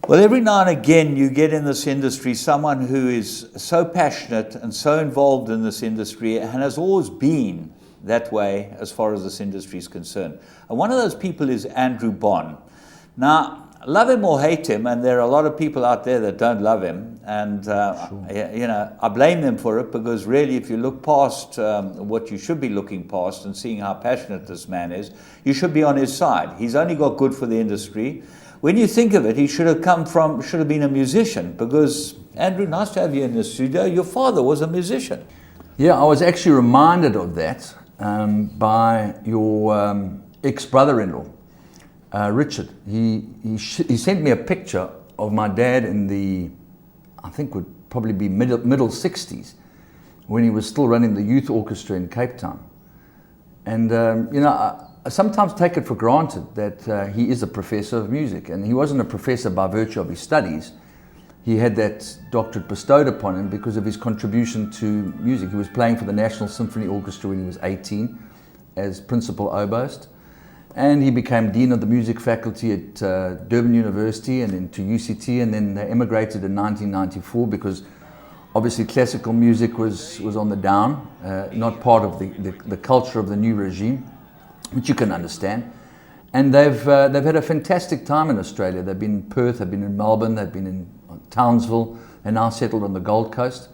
Well, every now and again you get in this industry someone who is so passionate and so involved in this industry and has always been that way as far as this industry is concerned. And one of those people is Andrew Bonn. Now, love him or hate him, and there are a lot of people out there that don't love him, and I blame them for it, because really if you look past what you should be looking past and seeing how passionate this man is, you should be on his side. He's only got good for the industry. When you think of it, he should have been a musician, because, Andrew, nice to have you in the studio. Your father was a musician. Yeah, I was actually reminded of that by your ex-brother-in-law, Richard. He sent me a picture of my dad in the, I think would probably be middle 60s, when he was still running the youth orchestra in Cape Town. And, I sometimes take it for granted that he is a professor of music, and he wasn't a professor by virtue of his studies. He had that doctorate bestowed upon him because of his contribution to music. He was playing for the National Symphony Orchestra when he was 18 as principal oboist, and he became dean of the music faculty at Durban University and then to UCT, and then they emigrated in 1994 because obviously classical music was on the down, not part of the culture of the new regime, which you can understand. And they've had a fantastic time in Australia. They've been in Perth, they've been in Melbourne, they've been in Townsville, they're now settled on the Gold Coast.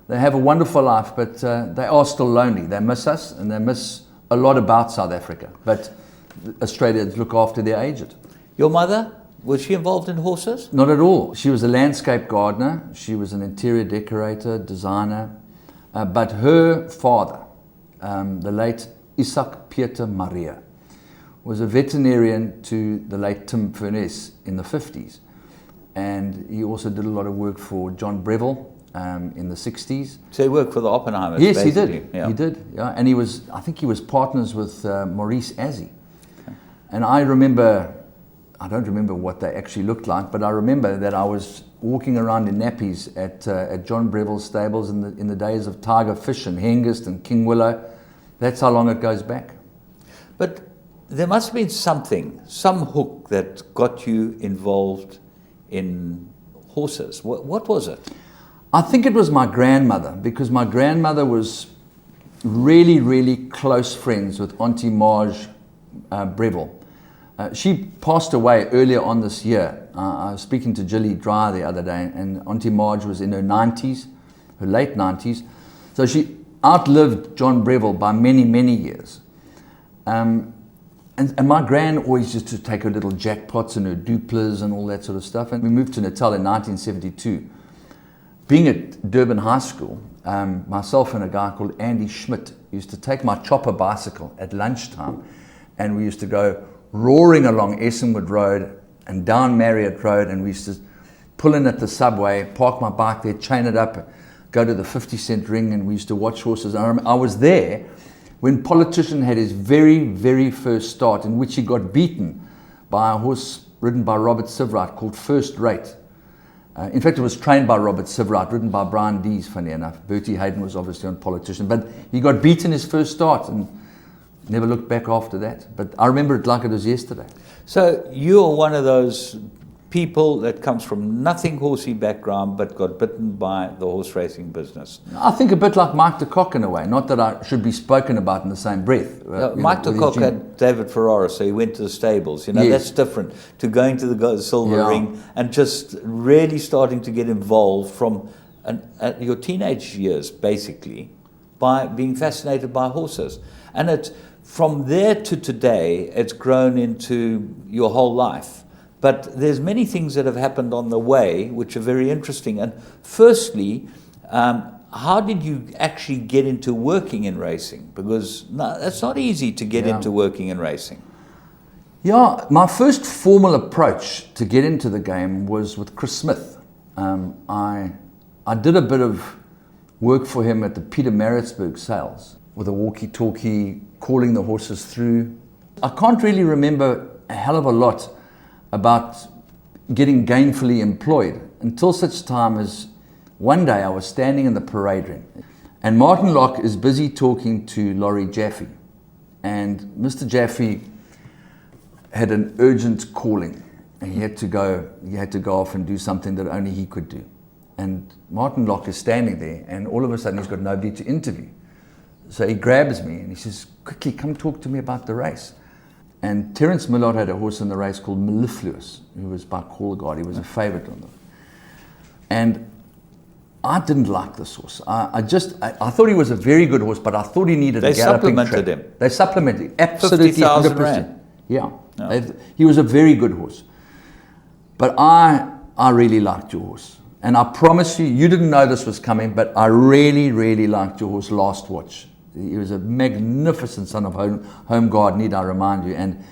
They have a wonderful life, but they are still lonely. They miss us, and they miss a lot about South Africa. But Australians look after their aged. Your mother, was she involved in horses? Not at all. She was a landscape gardener. She was an interior decorator, designer. But her father, the late Isaac Pieter Maria, was a veterinarian to the late Tim Furness in the 50s. And he also did a lot of work for John Breville in the 60s. So he worked for the Oppenheimers, yes, basically. He did. Yeah. He did. Yeah. And I think he was partners with Maurice Azzi. Okay. And I don't remember what they actually looked like, but I remember that I was walking around in nappies at John Breville's stables in the days of Tiger Fish and Hengist and King Willow. That's how long it goes back. But there must have been some hook that got you involved in horses. What was it? I think it was my grandmother, because my grandmother was really, really close friends with Auntie Marge Breville. She passed away earlier on this year. I was speaking to Gilly Dry the other day, and Auntie Marge was in her 90s, her late 90s. So she outlived John Breville by many, many years. And my gran always used to take her little jackpots and her duplers and all that sort of stuff. And we moved to Natal in 1972. Being at Durban High School, myself and a guy called Andy Schmidt used to take my chopper bicycle at lunchtime, and we used to go roaring along Essenwood Road and down Marriott Road, and we used to pull in at the subway, park my bike there, chain it up, go to the 50-cent ring, and we used to watch horses. I was there when Politician had his very, very first start, in which he got beaten by a horse ridden by Robert Sivright called First Rate. In fact, it was trained by Robert Sivright, ridden by Brian Dees, funny enough. Bertie Hayden was obviously on Politician, but he got beaten his first start and never looked back after that. But I remember it like it was yesterday. So you're one of those people that comes from nothing horsey background but got bitten by the horse racing business. I think a bit like Mike de Kock in a way, not that I should be spoken about in the same breath. Mike de Kock had David Ferrara, so he went to the stables. Yes. That's different to going to the silver ring and just really starting to get involved from your teenage years, basically, by being fascinated by horses. And it's from there to today, it's grown into your whole life. But there's many things that have happened on the way which are very interesting. And firstly, how did you actually get into working in racing? Because it's not easy to get into working in racing. Yeah, my first formal approach to get into the game was with Chris Smith. I did a bit of work for him at the Pietermaritzburg sales with a walkie-talkie, calling the horses through. I can't really remember a hell of a lot about getting gainfully employed until such time as one day I was standing in the parade ring and Martin Locke is busy talking to Laurie Jaffe, and Mr. Jaffe had an urgent calling, And he had to go off and do something that only he could do. And Martin Locke is standing there, and all of a sudden he's got nobody to interview. So he grabs me and he says, quickly, come talk to me about the race. And Terence Millard had a horse in the race called Mellifluous, who was by Callguard. He was a favourite on them. And I didn't like this horse. I thought he was a very good horse, but I thought he needed a galloping track. They supplemented him. They supplemented him, absolutely, 50,000 100%. rand. Yeah, No. He was a very good horse. But I really liked your horse. And I promise you didn't know this was coming, but I really, really liked your horse Last Watch. He was a magnificent son of home guard, need I remind you. And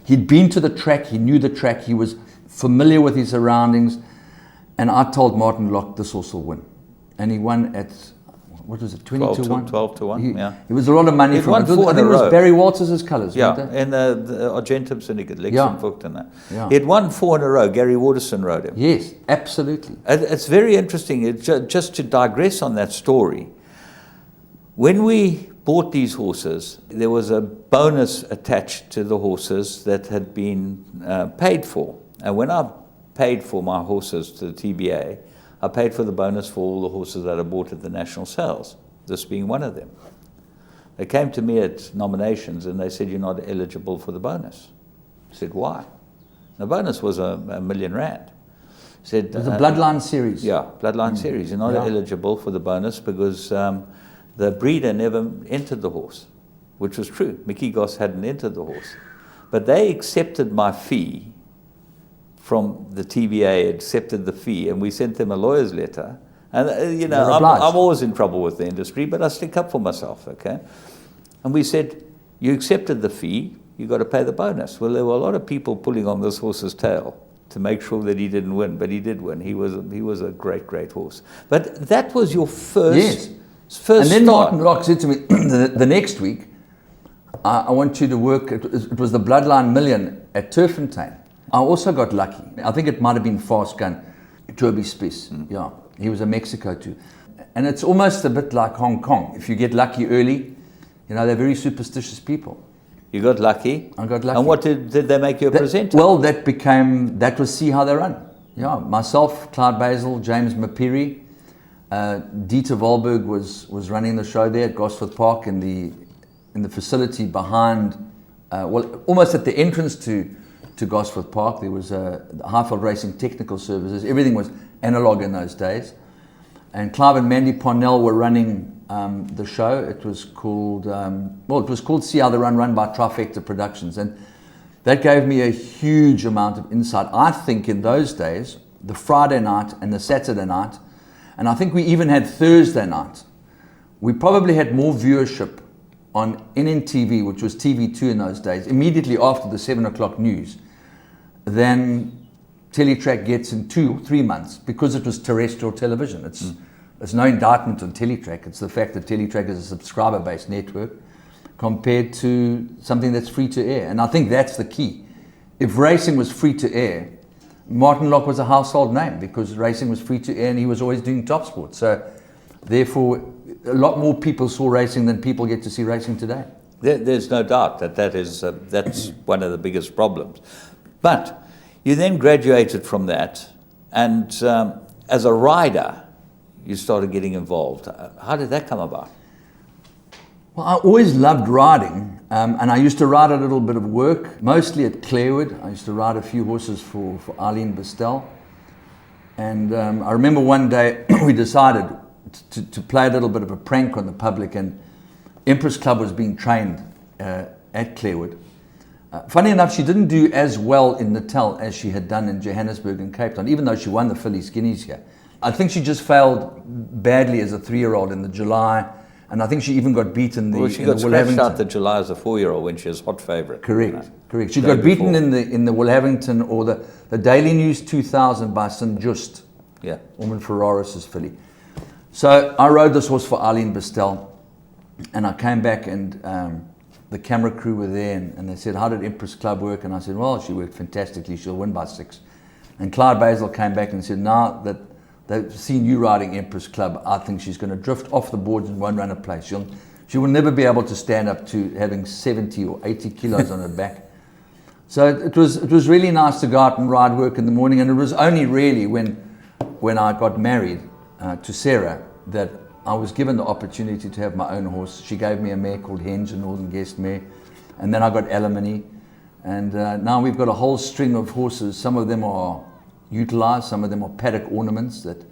he'd been to the track, he knew the track, he was familiar with his surroundings. And I told Martin Locke, this horse will win. And he won at, what was it, 20 to 1? 12 to 1, yeah. It was a lot of money for him. I think it was Barry Walters' colours, Yeah, wasn't it? and the Argentum Syndicate, Lexenvogt and that. Yeah. He had won 4 in a row. Gary Waterson rode him. Yes, absolutely. It's very interesting, just to digress on that story. When we bought these horses, there was a bonus attached to the horses that had been paid for. And when I paid for my horses to the TBA, I paid for the bonus for all the horses that I bought at the national sales, this being one of them. They came to me at nominations and they said, you're not eligible for the bonus. I said, why? The bonus was R1 million. Said, It was a Bloodline series. Yeah, Bloodline series. You're not eligible for the bonus because the breeder never entered the horse, which was true. Mickey Goss hadn't entered the horse. But they accepted my fee from the TBA, accepted the fee, and we sent them a lawyer's letter. And, I'm always in trouble with the industry, but I stick up for myself, okay? And we said, you accepted the fee, you got to pay the bonus. Well, there were a lot of people pulling on this horse's tail to make sure that he didn't win, but he did win. He was a great, great horse. But that was your first And then start. Martin Locke said to me, the next week, I want you to work, it was the Bloodline Million at Turffontein. I also got lucky. I think it might have been Fast Gun, Toby Spies. Yeah, he was a Mexico too. And it's almost a bit like Hong Kong. If you get lucky early, they're very superstitious people. You got lucky? I got lucky. And what did they make you a presenter? Well, that was See How They Run. Yeah, myself, Clyde Basil, James Mapiri, Dieter Wahlberg was running the show there at Gosforth Park in the facility behind, almost at the entrance to Gosforth Park. There was a Highfield Racing Technical Services. Everything was analog in those days. And Clive and Mandy Parnell were running the show. It was called See How They Run, run by Trifecta Productions. And that gave me a huge amount of insight. I think in those days, the Friday night and the Saturday night, and I think we even had Thursday night, we probably had more viewership on NNTV, which was TV2 in those days, immediately after the 7 o'clock news, than Teletrack gets in 2 or 3 months, because it was terrestrial television. It's no indictment on Teletrack. It's the fact that Teletrack is a subscriber-based network compared to something that's free to air. And I think that's the key. If racing was free to air, Martin Locke was a household name because racing was free to air and he was always doing top sport. So therefore, a lot more people saw racing than people get to see racing today. There's no doubt that's one of the biggest problems. But you then graduated from that, and as a rider, you started getting involved. How did that come about? Well, I always loved riding, and I used to ride a little bit of work, mostly at Clarewood. I used to ride a few horses for Eileen Bestel. And I remember one day we decided to play a little bit of a prank on the public, and Empress Club was being trained at Clarewood. Funny enough, she didn't do as well in Natal as she had done in Johannesburg and Cape Town, even though she won the Fillies Guineas here. I think she just failed badly as a 3-year-old in the July, and I think she even got beaten she got scratched out the July as a 4-year-old when she was hot favourite. Correct. She got beaten in the Willhavington or the Daily News 2000 by St. Just. Yeah. Ormond Ferraris's filly. So I rode this horse for Eileen Bestel, and I came back and the camera crew were there, and they said, how did Empress Club work? And I said, well, she worked fantastically. She'll win by 6. And Clyde Basil came back and said, now that they've seen you riding Empress Club, I think she's going to drift off the boards and won't run a place. She will never be able to stand up to having 70 or 80 kilos on her back. So it was really nice to go out and ride work in the morning, and it was only really when I got married to Sarah that I was given the opportunity to have my own horse. She gave me a mare called Henge, a Northern Guest mare, and then I got Alimony, and now we've got a whole string of horses. Some of them are utilized, some of them are paddock ornaments that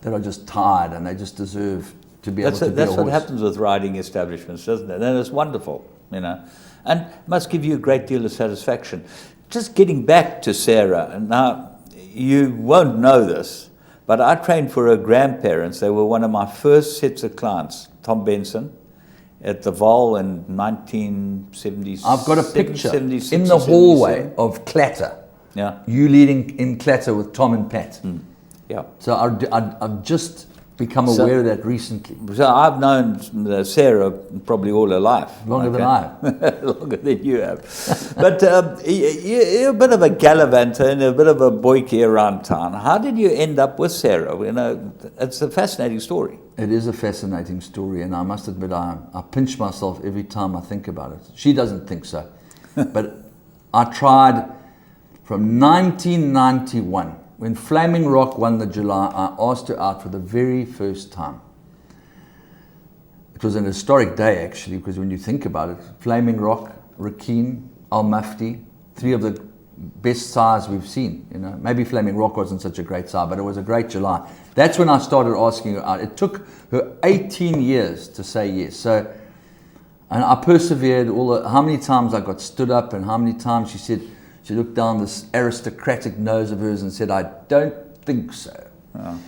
are just tired, and they just deserve to be able to be a horse. That's what happens with riding establishments, doesn't it? And it's wonderful, and must give you a great deal of satisfaction. Just getting back to Sarah, and now you won't know this, but I trained for her grandparents. They were one of my first sets of clients, Tom Benson, at the Vol in 1976. I've got a picture in the hallway of Clatter. Yeah. You leading in Clatter with Tom and Pat. Yeah. So I've just become aware of that recently. So I've known Sarah probably all her life. Longer than I have. Longer than you have. But you're a bit of a gallivanter and a bit of a boykie around town. How did you end up with Sarah? It's a fascinating story. It is a fascinating story, and I must admit I pinch myself every time I think about it. She doesn't think so. But I tried from 1991. When Flaming Rock won the July, I asked her out for the very first time. It was an historic day, actually, because when you think about it, Flaming Rock, Rakeen, Al Mufti, three of the best sires we've seen. Maybe Flaming Rock wasn't such a great sire, but it was a great July. That's when I started asking her out. It took her 18 years to say yes. So, and I persevered. How many times I got stood up, and how many times she looked down this aristocratic nose of hers and said, "I don't think so." Oh.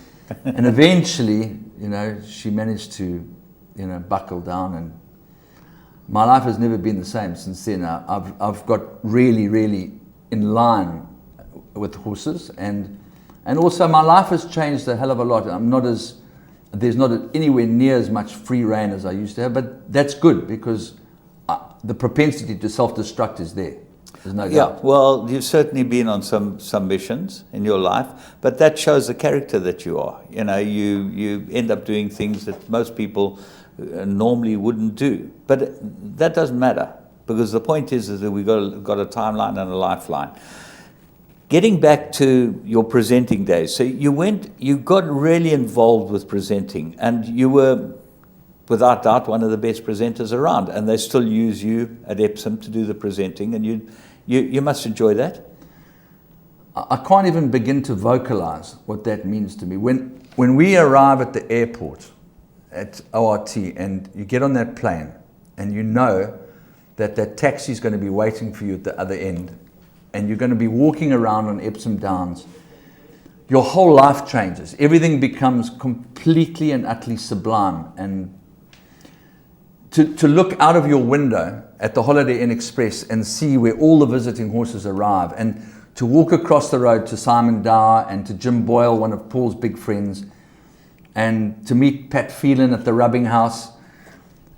And eventually, she managed to, buckle down, and my life has never been the same since then. I've got really, really in line with horses, and also my life has changed a hell of a lot. There's not anywhere near as much free rein as I used to have, but that's good because the propensity to self-destruct is there. There's no doubt. Yeah, well, you've certainly been on some missions in your life, but that shows the character that you are. You end up doing things that most people normally wouldn't do. But that doesn't matter, because the point is that we've got a timeline and a lifeline. Getting back to your presenting days, so you got really involved with presenting, and you were, without doubt, one of the best presenters around, and they still use you at Epsom to do the presenting, and you must enjoy that. I can't even begin to vocalize what that means to me. When we arrive at the airport at ORT and you get on that plane and you know that taxi is going to be waiting for you at the other end, and you're going to be walking around on Epsom Downs, your whole life changes. Everything becomes completely and utterly sublime. And to look out of your window at the Holiday Inn Express and see where all the visiting horses arrive, and to walk across the road to Simon Dower and to Jim Boyle, one of Paul's big friends, and to meet Pat Phelan at the rubbing house,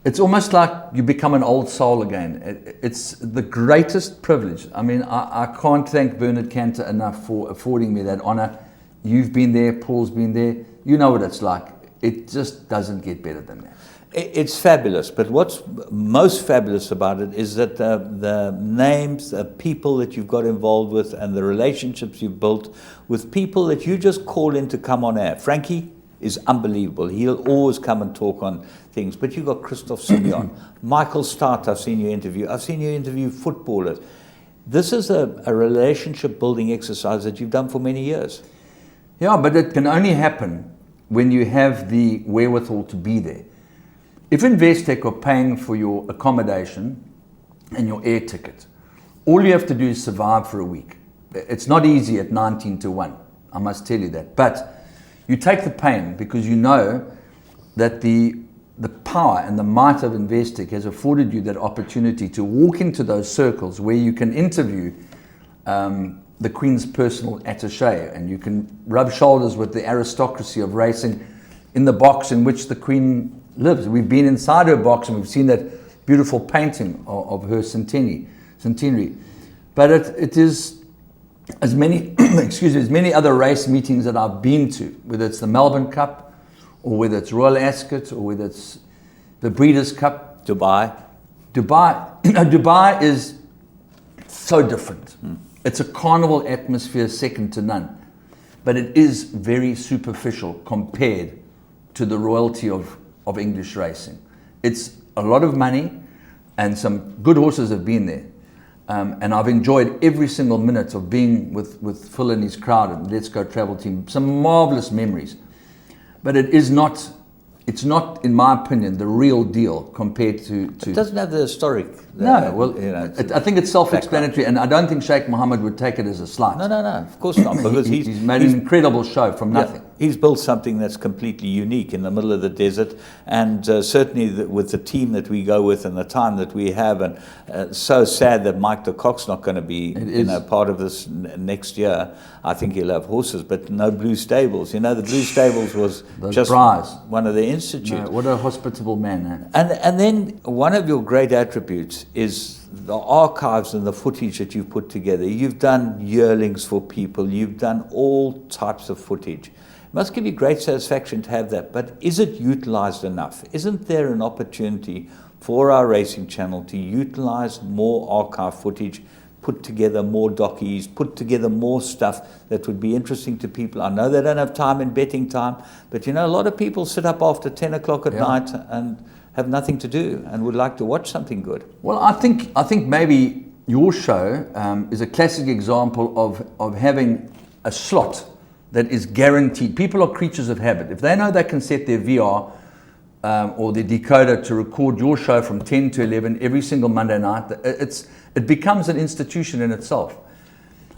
it's almost like you become an old soul again. It's the greatest privilege. I mean, I can't thank Bernard Cantor enough for affording me that honor. You've been there, Paul's been there. You know what it's like. It just doesn't get better than that. It's fabulous, but what's most fabulous about it is that the names, the people that you've got involved with, and the relationships you've built with people that you just call in to come on air. Frankie is unbelievable. He'll always come and talk on things. But you've got Christoph Simeon, Michael Starr, I've seen you interview footballers. This is a relationship building exercise that you've done for many years. Yeah, but it can only happen when you have the wherewithal to be there. If Investec are paying for your accommodation and your air ticket, all you have to do is survive for a week. It's not easy at 19-1, I must tell you that. But you take the pain because you know that the power and the might of Investec has afforded you that opportunity to walk into those circles where you can interview the Queen's personal attaché, and you can rub shoulders with the aristocracy of racing in the box in which the Queen lives. We've been inside her box and we've seen that beautiful painting of her centenary. But it is as many as many other race meetings that I've been to, whether it's the Melbourne Cup or whether it's Royal Ascot or whether it's the Breeders' Cup. Dubai Dubai is so different. It's a carnival atmosphere second to none. But it is very superficial compared to the royalty of English racing. It's a lot of money, and some good horses have been there. And I've enjoyed every single minute of being with Phil and his crowd and Let's Go Travel Team. Some marvelous memories. But it's not, in my opinion, the real deal compared to It doesn't have the historic. I think it's self-explanatory, and I don't think Sheikh Mohammed would take it as a slight. No, of course not. Because he's made an incredible show from nothing. He's built something that's completely unique in the middle of the desert, and certainly with the team that we go with and the time that we have, and so sad that Mike de Kock's not going to be part of this next year. I think he'll have horses, but no Blue Stables. The Blue Stables was just one of the institutes. No, what a hospitable man. And then one of your great attributes is the archives and the footage that you've put together. You've done yearlings for people. You've done all types of footage. It must give you great satisfaction to have that. But is it utilized enough? Isn't there an opportunity for our racing channel to utilize more archive footage, put together more dockies, put together more stuff that would be interesting to people? I know they don't have time in betting time, but a lot of people sit up after 10 o'clock at night and have nothing to do and would like to watch something good. Well, I think maybe your show is a classic example of having a slot that is guaranteed. People are creatures of habit. If they know they can set their VR or their decoder to record your show from 10 to 11 every single Monday night, it becomes an institution in itself.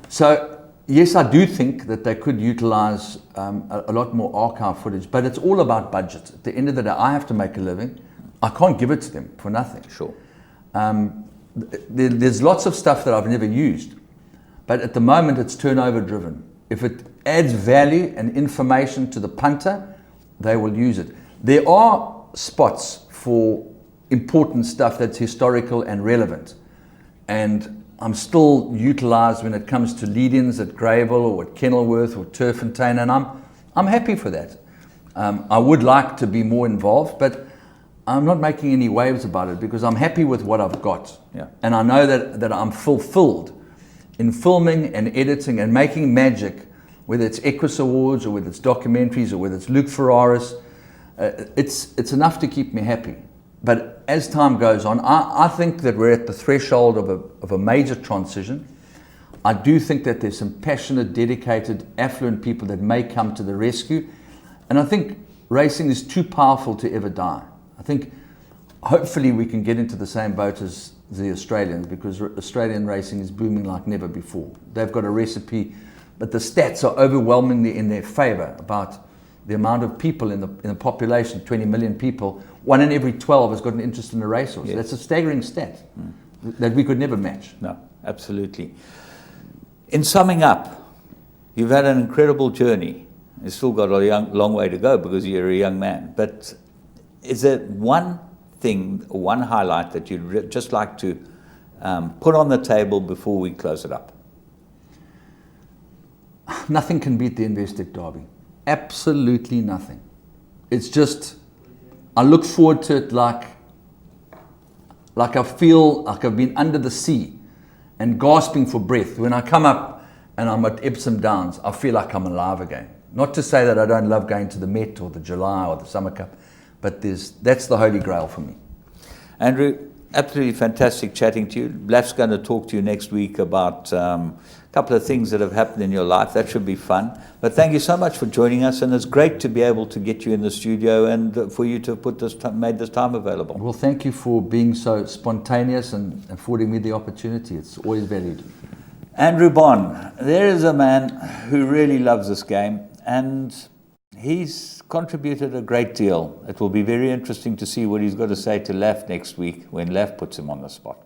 So yes, I do think that they could utilize a lot more archive footage, but it's all about budget. At the end of the day, I have to make a living. I can't give it to them for nothing. Sure. There's lots of stuff that I've never used, but at the moment it's turnover driven. If it adds value and information to the punter, they will use it. There are spots for important stuff that's historical and relevant, and I'm still utilised when it comes to lead-ins at Greyville or at Kenilworth or Turffontein, and I'm happy for that. I would like to be more involved, but I'm not making any waves about it because I'm happy with what I've got. Yeah. And I know that I'm fulfilled in filming and editing and making magic, whether it's Equus Awards or whether it's documentaries or whether it's Luke Ferraris. It's enough to keep me happy. But as time goes on, I think that we're at the threshold of a major transition. I do think that there's some passionate, dedicated, affluent people that may come to the rescue. And I think racing is too powerful to ever die. I think hopefully we can get into the same boat as the Australians, because Australian racing is booming like never before. They've got a recipe, but the stats are overwhelmingly in their favour about the amount of people in the population, 20 million people. 1 in every 12 has got an interest in a racehorse. Yes. That's a staggering stat that we could never match. No, absolutely. In summing up, you've had an incredible journey. You've still got a long way to go because you're a young man. But is there one thing, or one highlight that you'd just like to put on the table before we close it up? Nothing can beat the Investec Derby. Absolutely nothing. It's just, I look forward to it like I feel like I've been under the sea and gasping for breath. When I come up and I'm at Epsom Downs, I feel like I'm alive again. Not to say that I don't love going to the Met or the July or the Summer Cup, but that's the holy grail for me. Andrew, absolutely fantastic chatting to you. Blaf's going to talk to you next week about a couple of things that have happened in your life. That should be fun. But thank you so much for joining us, and it's great to be able to get you in the studio and for you to have made this time available. Well, thank you for being so spontaneous and affording me the opportunity. It's always valued. Andrew Bond, there is a man who really loves this game, and he's contributed a great deal. It will be very interesting to see what he's got to say to Laf next week when Laf puts him on the spot.